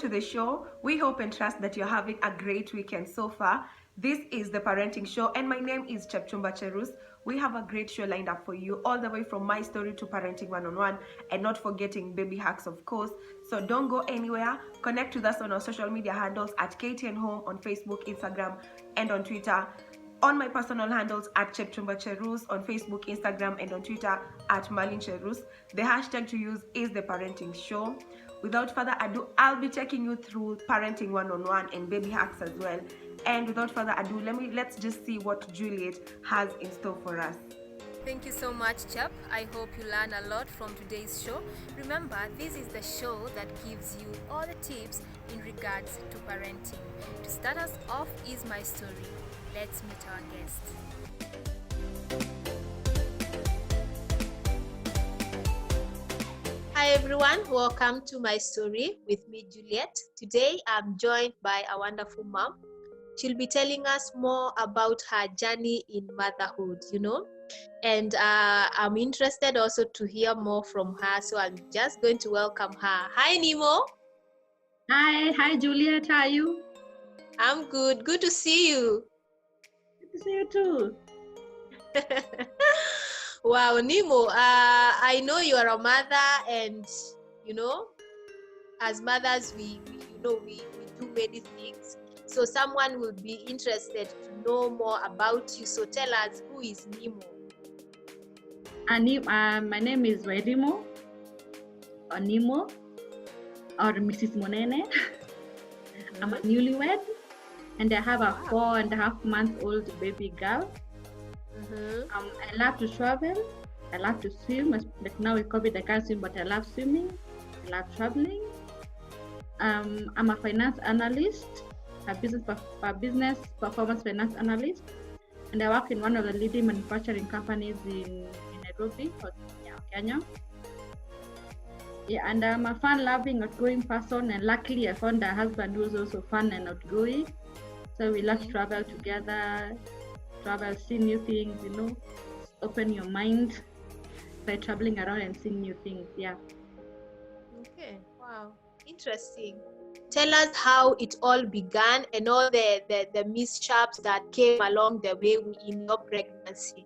to the show. We hope and trust that you're having a great weekend so far. This is the Parenting Show, and my name is Chepchumba Cherus. We have a great show lined up for you, all the way from my story to parenting one-on-one, and not forgetting baby hacks, of course. So don't go anywhere. Connect with us on our social media handles at KTN Home on Facebook, Instagram, and on Twitter. On my personal handles at Chepchumba Cherus on Facebook, Instagram, and on Twitter at Malin Cherus. The hashtag to use is the Parenting Show. Without further ado, I'll be taking you through parenting one-on-one and baby hacks as well. And without further ado, let's just see what Juliet has in store for us. Thank you so much, Chap. I hope you learn a lot from today's show. Remember, this is the show that gives you all the tips in regards to parenting. To start us off is my story. Let's meet our guest. Hi everyone, welcome to my story with me, Juliet. Today I'm joined by a wonderful mom. She'll be telling us more about her journey in motherhood, and I'm interested also to hear more from her, so I'm just going to welcome her. Hi Nemo. Hi Juliet, how are you? I'm good to see you. Good to see you too. Wow, Nemo, I know you are a mother, and as mothers we do many things. So someone will be interested to know more about you. So tell us, who is Nemo? My name is Wairimo, or Nemo, or Mrs. Monene. I'm a newlywed, and I have a 4.5-month-old baby girl. I love to travel. I love to swim. Like now with COVID, I can't swim, but I love swimming. I love traveling. I'm a finance analyst, a business performance finance analyst, and I work in one of the leading manufacturing companies in Nairobi, Kenya. Yeah, and I'm a fun-loving, outgoing person, and luckily I found a husband who's also fun and outgoing. So we love to travel together, see new things, open your mind by traveling around and seeing new things. Yeah. Okay. Wow. Interesting. Tell us how it all began and all the mishaps that came along the way in your pregnancy.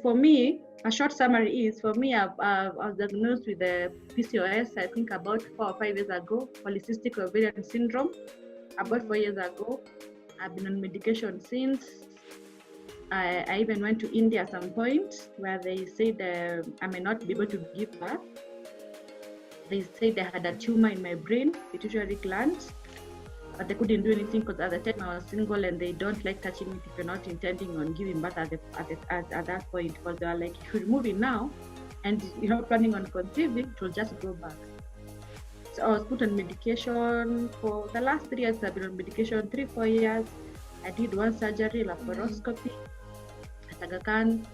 For me, a short summary is, for me, I was diagnosed with the PCOS, I think about 4 or 5 years ago, polycystic ovarian syndrome, about 4 years ago. I've been on medication since. I even went to India at some point where they said I may not be able to give birth. They said I had a tumor in my brain, pituitary gland, but they couldn't do anything because at the time I was single and they don't like touching it if you're not intending on giving birth at that point, because they are like, if you remove it now and you're not planning on conceiving, it will just go back. So I was put on medication for the last 3 years. I've been on medication 3-4 years. I did one surgery, laparoscopy, Aga Khan.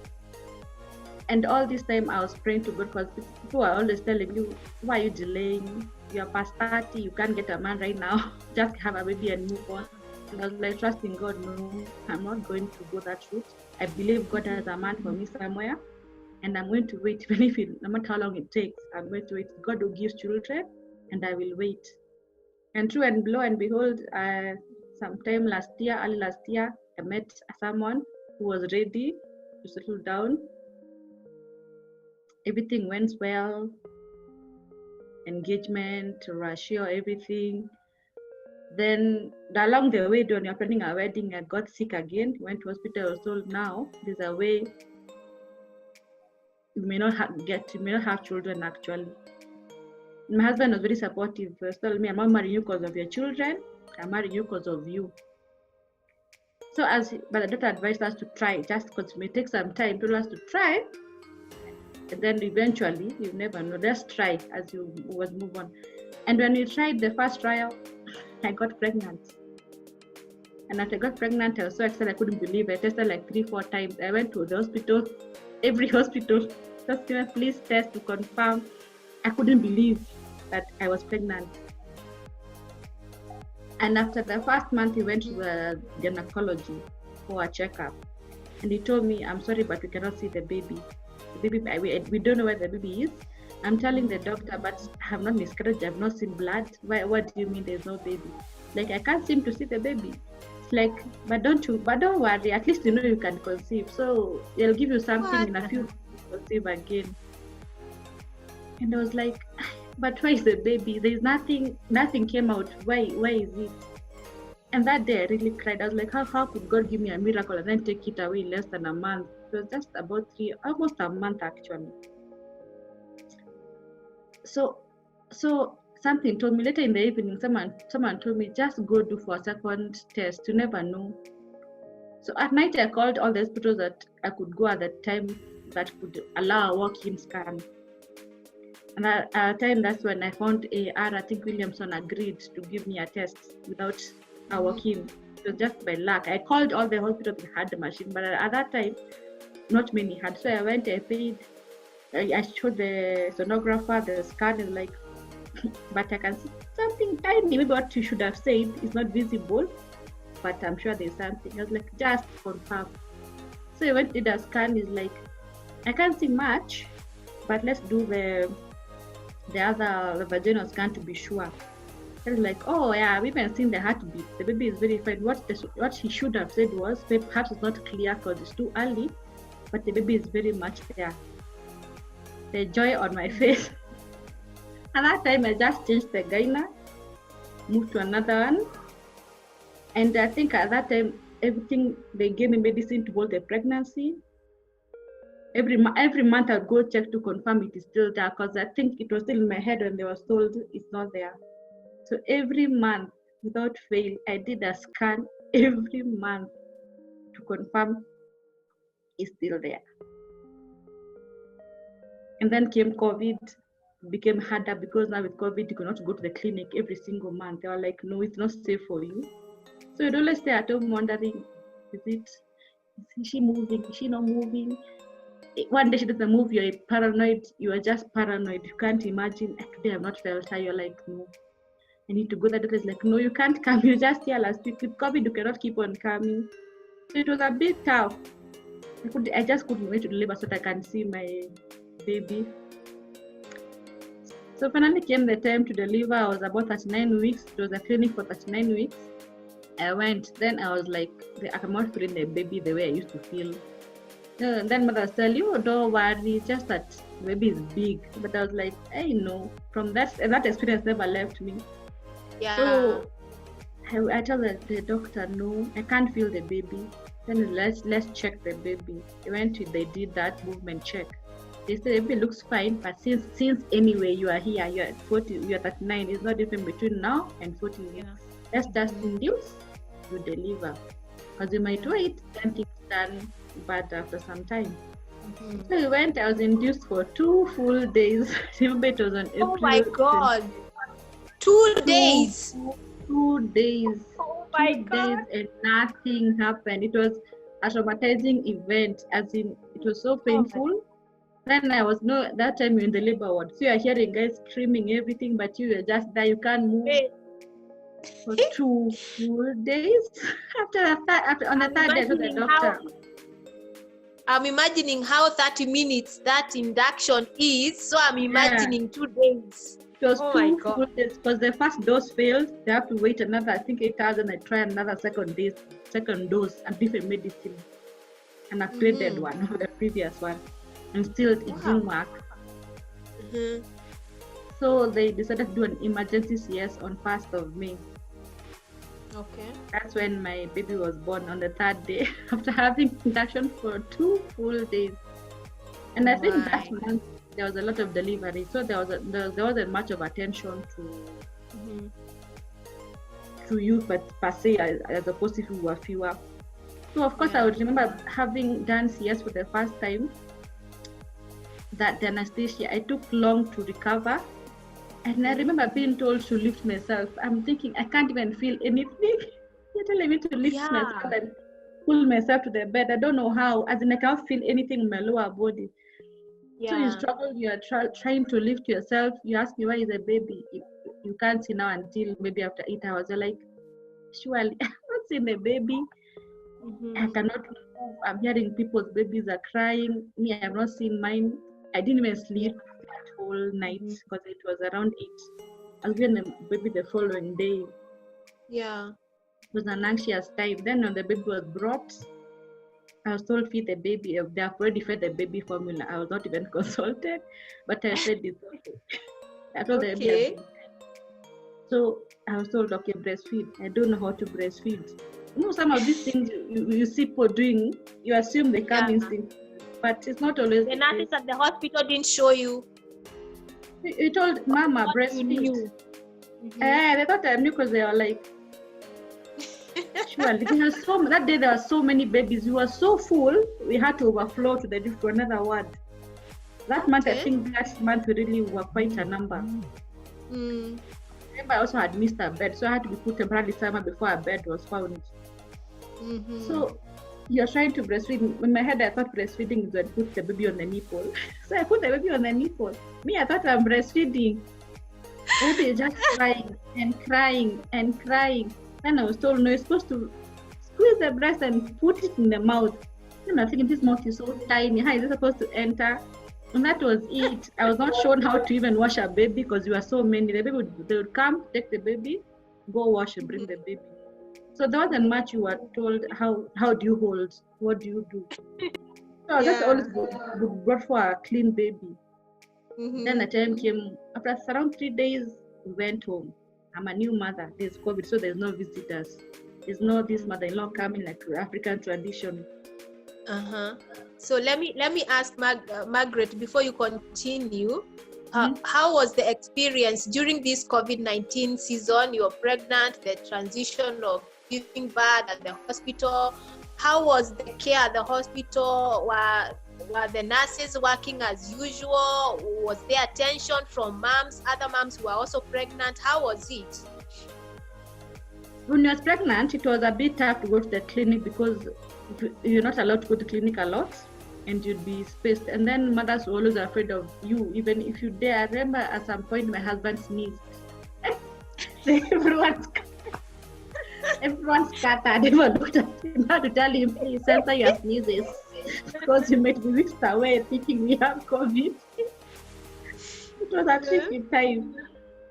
And all this time I was praying to God, because people are always telling me, why are you delaying? You're past 30, you can't get a man right now. Just have a baby and move on. And I was like, trusting God, no, I'm not going to go that route. I believe God has a man for me somewhere, and I'm going to wait, even if no matter how long it takes, I'm going to wait. God will give children, and I will wait. And true and lo and behold, sometime early last year, I met someone who was ready to settle down. Everything went well, engagement, ratio, everything. Then along the way, when you're planning a wedding, I got sick again, went to hospital. I was told, now there's a way you may not have children actually. My husband was very supportive. He told me, I'm not marrying you because of your children, I'm marrying you because of you. So but the doctor advised us to try, just because it may take some time, told us to try. And then eventually, you never know, just try as you move on. And when we tried the first trial, I got pregnant. And after I got pregnant, I was so excited, I couldn't believe it. I tested like 3-4 times. I went to the hospital, every hospital, just please test to confirm. I couldn't believe that I was pregnant. And after the first month, we went to the gynecology for a checkup. And he told me, I'm sorry, but we cannot see the baby. We don't know where the baby is, I'm telling the doctor, but I have not miscarriage, I have not seen blood. Why, what do you mean there's no baby? Like, I can't seem to see the baby. It's like, but don't worry, at least you know you can conceive. So they'll give you something in a few months to conceive again. And I was like, but why is the baby? There's nothing came out. Why is it? And that day I really cried. I was like, how could God give me a miracle and then take it away in less than a month? It was just about almost a month actually. So something told me later in the evening, someone told me, just go do for a second test. You never know. So at night I called all the hospitals that I could go at that time that could allow a walk-in scan. And at the time, that's when I found I think Williamson agreed to give me a test without a walk-in. It was just by luck. I called all the hospitals that had the machine, but at that time, not many had. So I went, I paid, I showed the sonographer, the scan is like, but I can see something tiny. Maybe what you should have said is not visible, but I'm sure there's something. I was like, just confirm. So I went, did a scan, is like, I can't see much, but let's do the other vaginal scan to be sure. I was like, oh yeah, we haven't seen the heartbeat. The baby is very fine. What he should have said was, perhaps it's not clear because it's too early, but the baby is very much there. The joy on my face. At that time, I just changed the gyna, moved to another one, and I think at that time, everything, they gave me medicine to hold the pregnancy. Every month I'd go check to confirm it is still there, because I think it was still in my head when they were told it's not there. So every month, without fail, I did a scan every month to confirm it's still there. And then came COVID, became harder because now with COVID, you cannot go to the clinic every single month. They were like, no, it's not safe for you. So you'd always stay at home wondering, is she moving? Is she not moving? One day she doesn't move, you're paranoid. You are just paranoid. You can't imagine, today I've not felt her. You're like, no, I need to go. The doctor is like, no, you can't come. You're just here last week. With COVID, you cannot keep on coming. So it was a bit tough. I just couldn't wait to deliver so that I can see my baby. So finally came the time to deliver. I was about 39 weeks. It was a clinic for 39 weeks. I went. Then I was like, I'm not feeling the baby the way I used to feel. Then mothers tell you, oh, don't worry, just that the baby is big. But I was like, I know. From that experience never left me. Yeah. So I tell the doctor, no, I can't feel the baby. Then let's check the baby. They did that movement check. They said the baby looks fine, but since anyway you are here, you're at 40, you're 39, it's not different between now and 40 weeks. Yeah. Let's just induce, you deliver. Because you might wait, then things done bad after some time. Mm-hmm. So we went, I was induced for 2 full days. Remember it was on April. Oh my God. 2 days. 2 days. Oh my 2 God. days and nothing happened. It was a traumatizing event, as in it was so painful. Oh, then I was that time you're in the labor ward. So you're hearing guys screaming everything, but you're just there, you can't move. For 2 full days. On the third day, I told the doctor. I'm imagining how 30 minutes that induction is. So I'm imagining 2 days. It was 2 full days because the first dose failed. They have to wait another, I think 8 hours, and I try another second dose, and different medicine, an upgraded one of the previous one, and still it didn't work. Mm-hmm. So they decided to do an emergency CS on 1st of May. Okay. That's when my baby was born, on the 3rd day after having induction for 2 full days. And I think that month there was a lot of delivery, so there wasn't much of attention to you per se as opposed to if you were fewer. So of course I would remember having done CS for the first time, that the anesthesia, I took long to recover. And I remember being told to lift myself. I'm thinking, I can't even feel anything. You're telling me to lift myself and pull myself to the bed. I don't know how, as in I can't feel anything in my lower body. Yeah. So you struggle, you're trying to lift yourself. You ask me, why is a baby? You can't see now until maybe after 8 hours. You're like, surely, I'm not seeing the baby. Mm-hmm. I cannot move. I'm hearing people's babies are crying. Me, I have not seen mine. I didn't even sleep at home. whole night because it was around 8. I was given the baby the following day. Yeah. It was an anxious time. Then when the baby was brought, I was told feed the baby. They have already fed the baby formula. I was not even consulted, but I said it's okay. I told the baby Okay. so I was told, okay, breastfeed. I don't know how to breastfeed. Some of these things you see people doing, you assume they come instinct, but it's not always The the nurses case. at the hospital didn't show you. You told Mama What did breastfeed. you? They thought I knew because they were like, surely. That day there were so many babies. We were so full, we had to overflow to another ward. That month, I think that month we really were quite a number. Remember, I also had missed a bed, so I had to be put temporarily somewhere before a bed was found. So you're trying to breastfeed. In my head, I thought breastfeeding is when you put the baby on the nipple. So I put the baby on the nipple. Me, I thought I'm breastfeeding. The baby is just crying and crying and crying. Then I was told, no, you're supposed to squeeze the breast and put it in the mouth. And I'm thinking, this mouth is so tiny. How is it supposed to enter? And that was it. I was not shown how to even wash a baby because we were so many. They would come, take the baby, go wash and bring the baby. So there wasn't much you were told how do you hold, what do you do. So that's always brought for a clean baby. Then the time came, after around 3 days, we went home. I'm a new mother. There's COVID, so there's no visitors. There's no this mother-in-law coming like African tradition. So let me ask Margaret before you continue. How was the experience during this COVID-19 season? You're pregnant, the transition of giving birth at the hospital. How was the care at the hospital? Were the nurses working as usual? Was there attention from moms, other moms who are also pregnant? How was it? When I was pregnant, it was a bit tough to go to the clinic because you're not allowed to go to the clinic a lot and you'd be spaced. And then mothers were always afraid of you, even if you dare. I remember at some point my husband sneezed. Everyone's scattered. Everyone looked at him. I had to tell him, please censor your sneezes because you might be whisked away thinking we have COVID. It was a tricky time.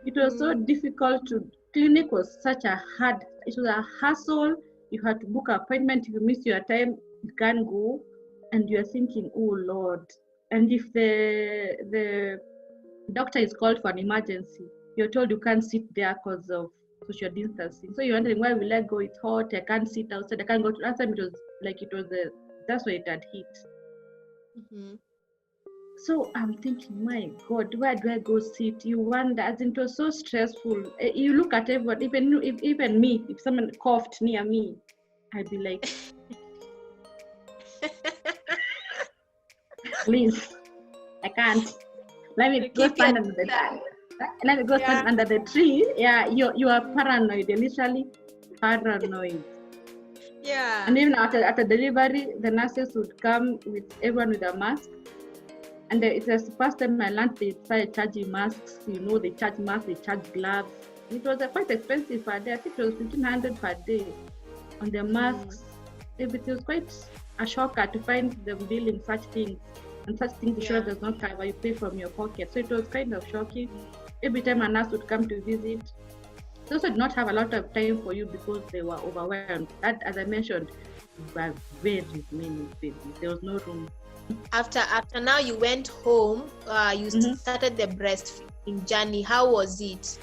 It was so difficult to. Clinic was such a hard. It was a hassle. You had to book an appointment. If you miss your time, you can't go. And you're thinking, oh Lord. And if the doctor is called for an emergency, you're told you can't sit there because of social distancing. So you're wondering, why will I go? It's hot. I can't sit outside. I can't go to. Last time that's where it had hit. So I'm thinking, my God, where do I go sit? You wonder, as it was so stressful. You look at everyone, even me, if someone coughed near me, I'd be like, please, I can't. Let me go stand under the tree. Let me go stand under the tree. Yeah, you are paranoid. You're literally paranoid. Yeah. And even after delivery, the nurses would come with everyone with a mask. And it was the first time I learned they started charging masks. They charge masks, they charge gloves. It was quite expensive per day. I think it was 1,500 per day on the masks. It was quite a shocker to find them dealing such things. And such things insurance does not cover. You pay from your pocket. So it was kind of shocking. Every time a nurse would come to visit, they also did not have a lot of time for you because they were overwhelmed. That, as I mentioned, were very many babies. There was no room. After now you went home, you started the breastfeeding journey. How was it?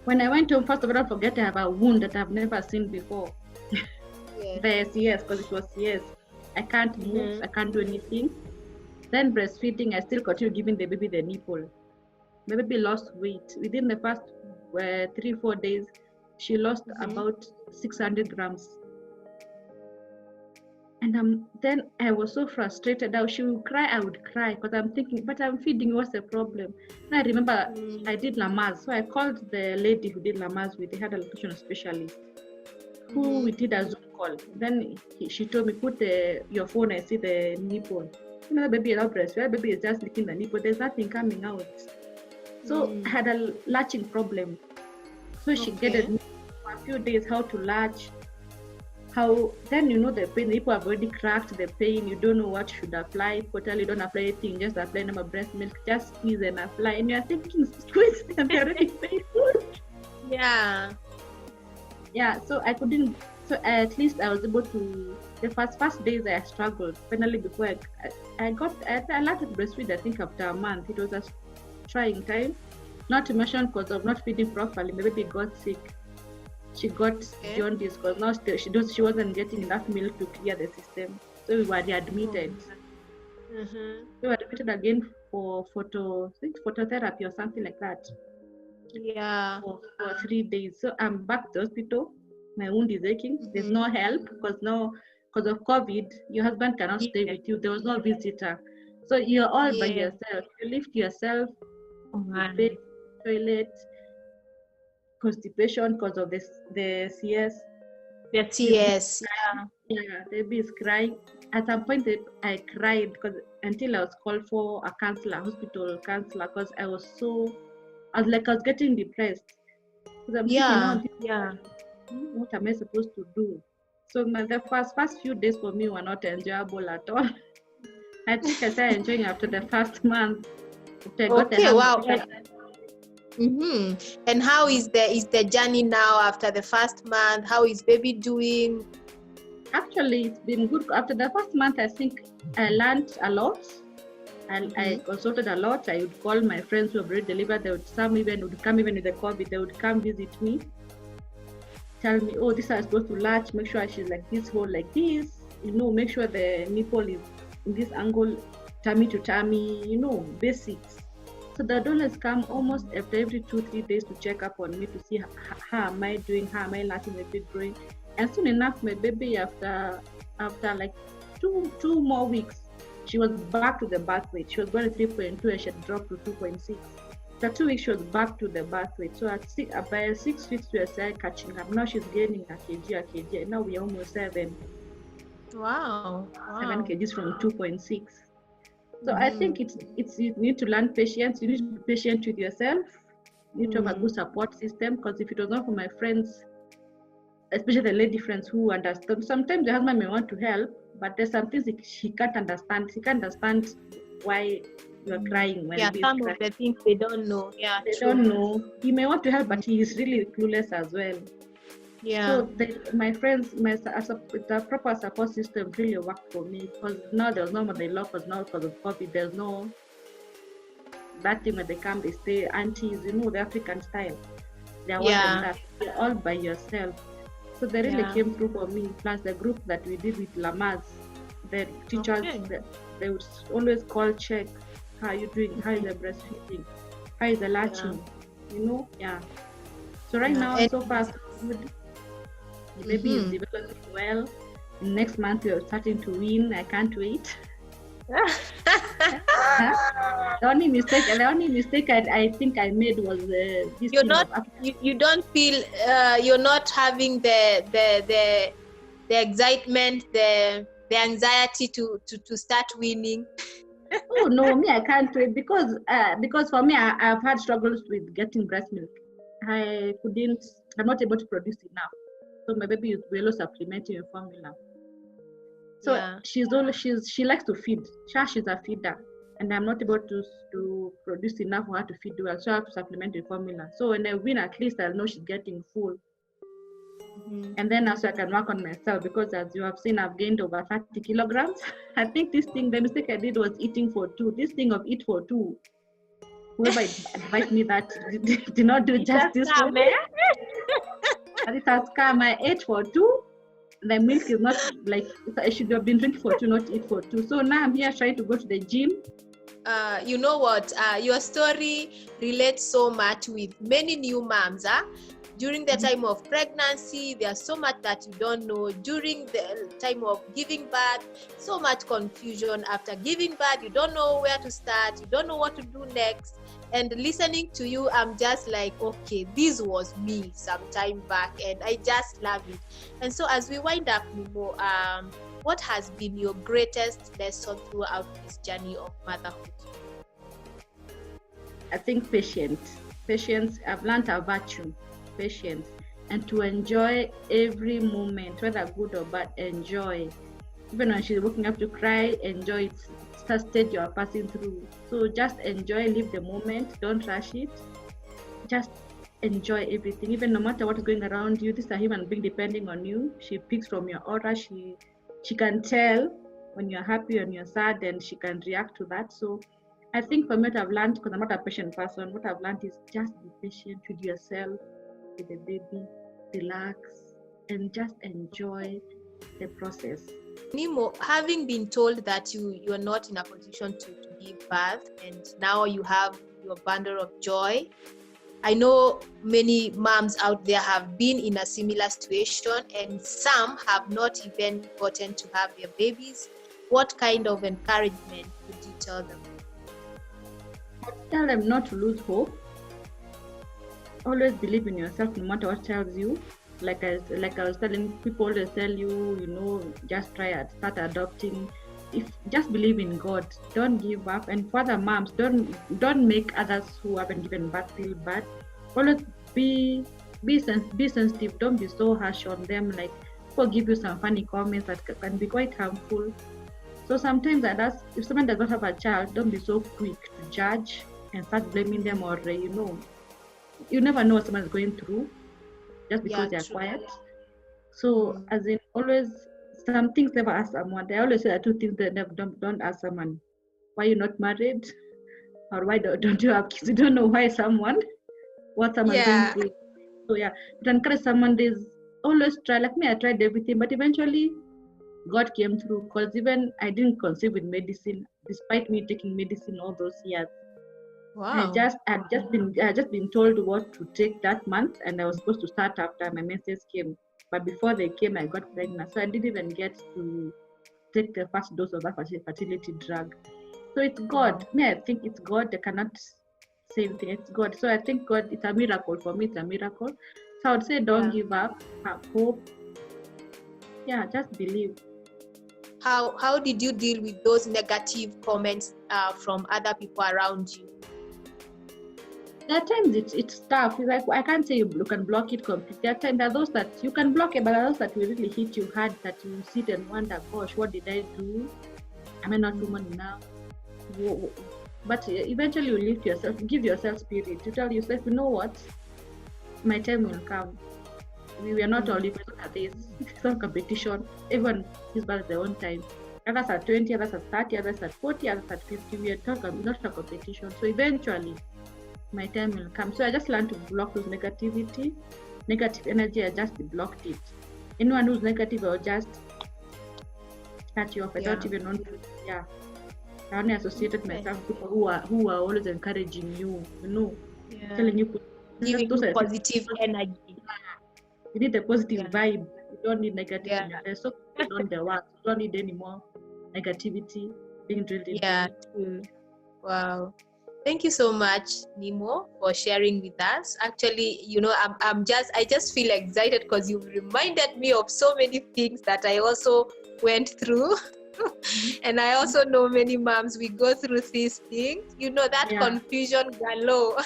When I went home, first of all, don't forget I have a wound that I've never seen before. Yes, because it was I can't move, I can't do anything. Then breastfeeding, I still continue giving the baby the nipple. My baby lost weight. Within the first 3-4 days, she lost about 600 grams. And then I was so frustrated. She would cry, I would cry because I'm thinking, but I'm feeding, what's the problem? And I remember I did Lamaze. So I called the lady who did Lamaze with, they had a nutrition specialist who we did a Zoom call. Then she told me, put your phone, I see the nipple. The baby is not breastfed, the baby is just licking the nipple, there's nothing coming out. So I had a latching problem. So she guided me for a few days how to latch. how then the pain, people have already cracked the pain, you don't know what should apply, totally don't apply anything, just apply number breast milk, just squeeze and apply, and you're thinking squeeze and they're already painful. Yeah, so I couldn't, so at least I was able to, the first days I struggled. Finally, before I learned to breastfeed, I think after a month. It was a trying time, not to mention because of not feeding properly, my baby got sick. She got jaundice because now she wasn't getting enough milk to clear the system. So we were readmitted. We were admitted again for phototherapy or something like that. Yeah. For 3 days. So I'm back to the hospital. My wound is aching. There's no help because of COVID. Your husband cannot stay with you. There was no visitor. So you're all by yourself. You lift yourself, bed, toilet, constipation because of the CS. The TS. Yeah, the baby is crying. At some point, I cried until I was called for a counselor, hospital counselor, because I was getting depressed. Because I'm thinking, what am I supposed to do? So the first few days for me were not enjoyable at all. I think I started enjoying after the first month. And how is the journey now after the first month? How is baby doing? Actually, it's been good. After the first month, I think I learned a lot. And I consulted a lot. I would call my friends who have already delivered. Some even would come, even with the COVID, they would come visit me. Tell me, oh, this is supposed to latch. Make sure she's like this, hold like this. Make sure the nipple is in this angle, tummy to tummy. Basics. So the donors come almost after every 2-3 days to check up on me to see how am I doing, how am I latching my baby growing. And soon enough, my baby after like two more weeks, she was back to the birth weight. She was going to 3.2 and she had dropped to 2.6. After 2 weeks, she was back to the birth weight. So by 6 weeks, we started catching up. Now she's gaining a kg. And now we are almost 7. Wow. 7 kgs from 2.6. So I think it's you need to learn patience. You need to be patient with yourself. You need to have a good support system, because if it was not for my friends, especially the lady friends who understand, sometimes the husband may want to help, but there's some things he can't understand. He can't understand why you're crying when some of the things they don't know. Yeah, they don't know. He may want to help, but he is really clueless as well. Yeah. So my friends, the proper support system really worked for me, because now there was no mother-in-law, because of COVID, there's no that thing when they come, they stay aunties, the African style. They're You're all by yourself. So they really came through for me. Plus the group that we did with Lamas, the teachers, they would always call, check, how are you doing? How is the breastfeeding? How is the latching? So right now, so far, so good. The baby is developing well. Next month, we are starting to win. I can't wait. The only mistake I think I made was this. You don't feel you're not having the excitement, the anxiety to start winning. Oh no, me I can't wait, because for me I've had struggles with getting breast milk. I'm not able to produce enough. So my baby is well supplementing with formula. So she likes to feed. She's a feeder, and I'm not able to produce enough for her to feed well. So I have to supplement with formula. So when I win, at least I'll know she's getting full. And then also I can work on myself, because as you have seen, I've gained over 30 kilograms. I think the mistake I did was eating for two. This thing of eat for two, whoever advised me that did not do justice for me. And it has come. I ate for two. The milk is not like, I should have been drinking for two, not eat for two. So now I'm here trying to go to the gym. You know what? Your story relates so much with many new moms. During the time of pregnancy, there's so much that you don't know. During the time of giving birth, so much confusion. After giving birth, you don't know where to start. You don't know what to do next. And listening to you, I'm just like, okay, this was me some time back, and I just love it. And so as we wind up, Mimo, what has been your greatest lesson throughout this journey of motherhood? I think patience. I've learned a virtue. Patience. and to enjoy every moment, whether good or bad, enjoy. Even when she's waking up to cry, enjoy it. It's a stage you are passing through. So just enjoy, live the moment, don't rush it. Just enjoy everything, even no matter what is going around you. This is a human being depending on you. She picks from your aura. She can tell when you're happy and you're sad, and she can react to that. So I think for me, what I've learned, because I'm not a patient person, what I've learned is just be patient with yourself, with the baby, relax, and just enjoy the process. Nemo, having been told that you're not in a position to give birth, and now you have your bundle of joy, I know many moms out there have been in a similar situation, and some have not even gotten to have their babies. What kind of encouragement would you tell them? Tell them not to lose hope. Always believe in yourself, no matter what tells you. Like I was telling people, always tell you, just try and start adopting. Just believe in God, don't give up. And for the moms, don't make others who haven't given birth feel bad. Always be sensitive. Don't be so harsh on them. Like, people give you some funny comments that can be quite harmful. So sometimes if someone does not have a child, don't be so quick to judge and start blaming them, or you never know what someone is going through just because they're quiet. So as in, always, some things never ask someone. They always say 2 things that don't ask someone. Why you're not married, or why don't you have kids? You don't know what someone's going through. So to encourage someone, there's always try. Like me, I tried everything, but eventually God came through, because even I didn't conceive with medicine, despite me taking medicine all those years. Wow. I had just been told what to take that month, and I was supposed to start after my menses came. But before they came, I got pregnant, so I didn't even get to take the first dose of that fertility drug. So it's God. I think it's God. I cannot say anything. It's God. So I think God, it's a miracle for me. It's a miracle. So I would say, don't give up. Have hope. Yeah, just believe. How did you deal with those negative comments from other people around you? At times it's tough. It's like, I can't say you can block it completely. At times there are those that you can block it, but there are those that will really hit you hard, that you sit and wonder, gosh, what did I do? Am I not woman enough? But eventually you lift yourself, give yourself spirit. You tell yourself, you know what? My time will come. We are not all equal at this. It's not competition. Everyone is by their own time. Others are 20, others are 30, others are 40, others are 50. We are not a competition. So eventually my time will come. So I just learned to block those negative energy. I just blocked it. Anyone who's negative, I'll just cut you off. I don't even want to. I only associated myself with people who are always encouraging you, telling you, giving you positive energy. You need a positive vibe. You don't need negative energy. So on the work, you don't need any more negativity being drilled into True. Wow. Thank you so much, Nemo, for sharing with us. Actually, I just feel excited because you've reminded me of so many things that I also went through. And I also know many moms, we go through these things. That confusion galore.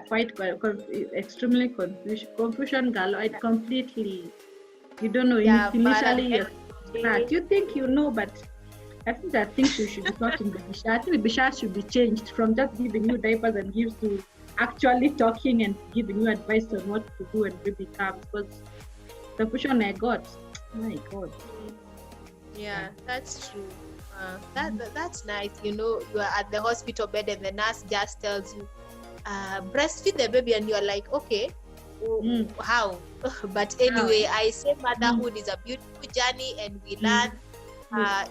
Quite extremely confusion galore. Completely, you don't know initially. You think you know, but I think that things should be taught in the Bisha. I think the Bisha should be changed from just giving you diapers and gifts to actually talking and giving you advice on what to do and baby comes. Because the confusion I got, my God. Yeah, that's true. That's nice. You are at the hospital bed and the nurse just tells you, breastfeed the baby, and you are like, okay, how? But anyway, I say motherhood is a beautiful journey, and we learn.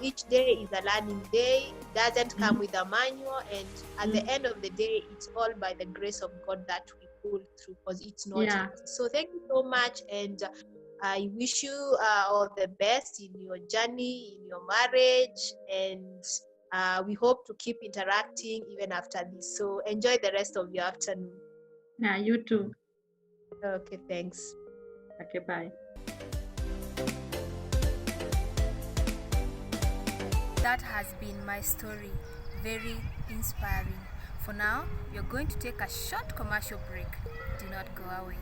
Each day is a learning day. It doesn't come with a manual, and at the end of the day, it's all by the grace of God that we pull through, because it's not easy. So thank you so much, and I wish you all the best in your journey, in your marriage, and we hope to keep interacting even after this. So enjoy the rest of your afternoon. Yeah, you too. Okay, thanks. Okay, bye. That has been my story. Very inspiring. For now, we are going to take a short commercial break. Do not go away.